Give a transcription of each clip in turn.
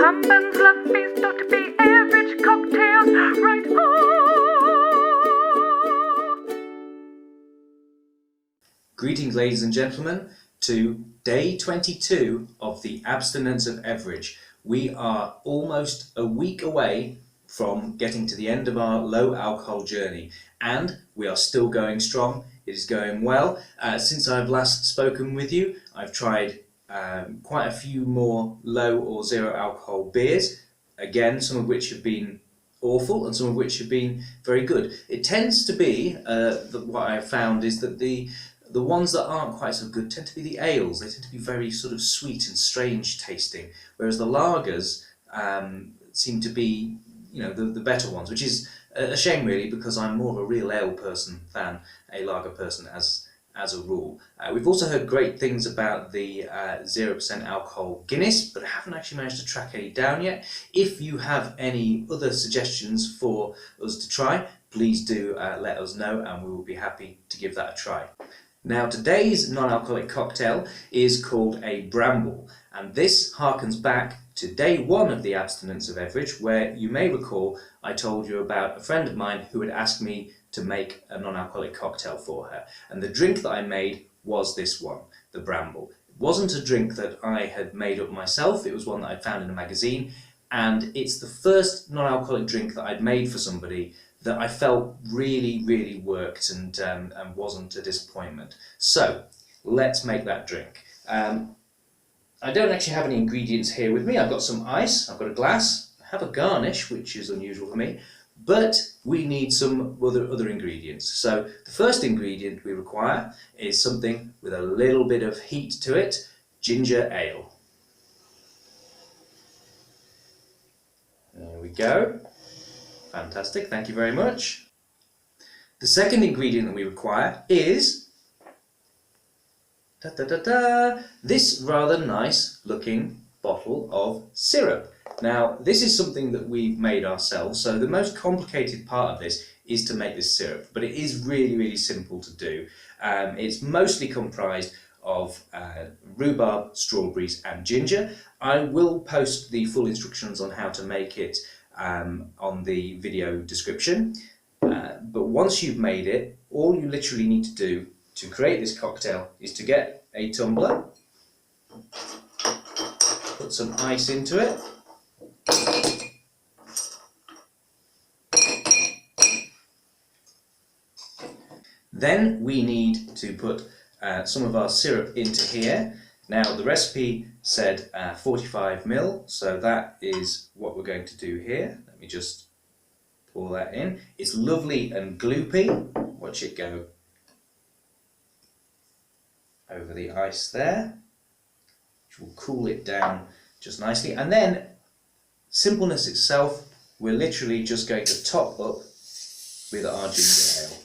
Someone's love feast ought to be Everidge cocktails, right? Greetings, ladies and gentlemen, to day 22 of the Abstinence of Everidge. We are almost a week away from getting to the end of our low alcohol journey, and we are still going strong. It is going well. Since I've last spoken with you, I've tried quite a few more low or zero alcohol beers, again, some of which have been awful and some of which have been very good. It tends to be, what I've found is that the ones that aren't quite so good tend to be the ales. They tend to be very sort of sweet and strange tasting, whereas the lagers seem to be, the better ones, which is a shame really, because I'm more of a real ale person than a lager person as a rule. We've also heard great things about the 0% alcohol Guinness, but I haven't actually managed to track any down yet. If you have any other suggestions for us to try, please do let us know, and we will be happy to give that a try. Now, today's non-alcoholic cocktail is called a bramble, and this harkens back to day one of the Abstinence of Everidge, where you may recall I told you about a friend of mine who had asked me to make a non-alcoholic cocktail for her, and the drink that I made was this one, the bramble. It wasn't a drink that I had made up myself, it was one that I'd found in a magazine, and it's the first non-alcoholic drink that I'd made for somebody that I felt really worked and wasn't a disappointment. So let's make that drink. I don't actually have any ingredients here with me. I've got some ice, I've got a glass, I have a garnish, which is unusual for me, but we need some other ingredients. So the first ingredient we require is something with a little bit of heat to it, ginger ale. There we go. Fantastic, thank you very much. The second ingredient that we require is this rather nice looking bottle of syrup. Now, this is something that we've made ourselves, so the most complicated part of this is to make this syrup, but it is really simple to do. It's mostly comprised of rhubarb, strawberries and ginger. I will post the full instructions on how to make it on the video description, but once you've made it, all you literally need to do to create this cocktail is to get a tumbler, put some ice into it, then we need to put some of our syrup into here. Now the recipe said 45 ml, so that is what we're going to do here. Let me just pour that in. It's lovely and gloopy. Watch it go over the ice there, which will cool it down just nicely. And then, simpleness itself, we're literally just going to top up with our ginger ale.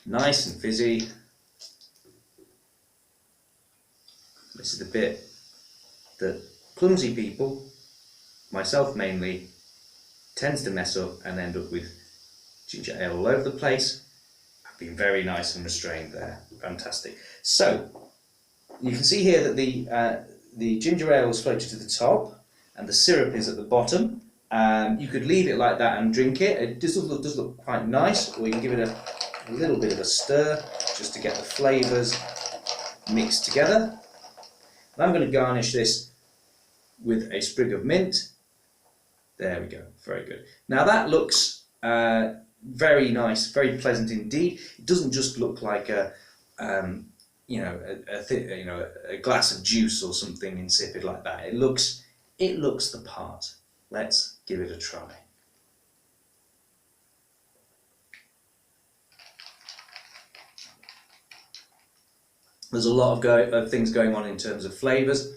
Nice and fizzy. This is the bit that clumsy people, myself mainly, tends to mess up and end up with ginger ale all over the place. I've been very nice and restrained there. Fantastic. So you can see here that the ginger ale is floated to the top and the syrup is at the bottom. You could leave it like that and drink it. It does look quite nice, or you can give it a little bit of a stir just to get the flavours mixed together. And I'm going to garnish this with a sprig of mint. There we go, very good. Now that looks very nice, very pleasant indeed. It doesn't just look like a glass of juice or something insipid like that. It looks the part. Let's give it a try. There's a lot of things going on in terms of flavours.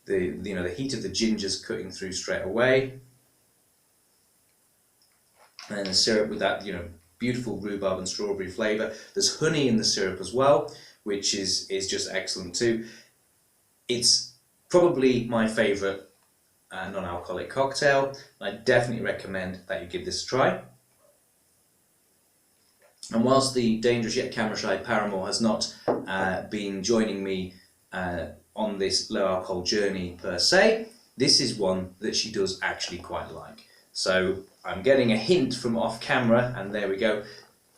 The heat of the ginger's cutting through straight away, and the syrup with that beautiful rhubarb and strawberry flavour. There's honey in the syrup as well, which is just excellent too. It's probably my favourite non-alcoholic cocktail. I definitely recommend that you give this a try. And whilst the dangerous yet camera shy paramour has not been joining me on this low alcohol journey per se, this is one that she does actually quite like. So I'm getting a hint from off camera, and there we go,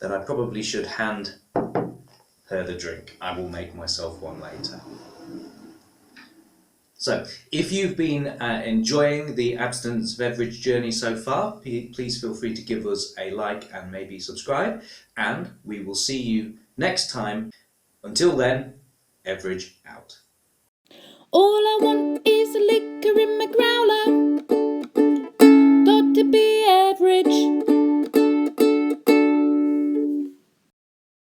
that I probably should hand her the drink. I will make myself one later. So, if you've been enjoying the Abstinence of Everidge journey so far, please feel free to give us a like and maybe subscribe, and we will see you next time. Until then, Everidge out. All I want is a liquor in my growler. Got to be average.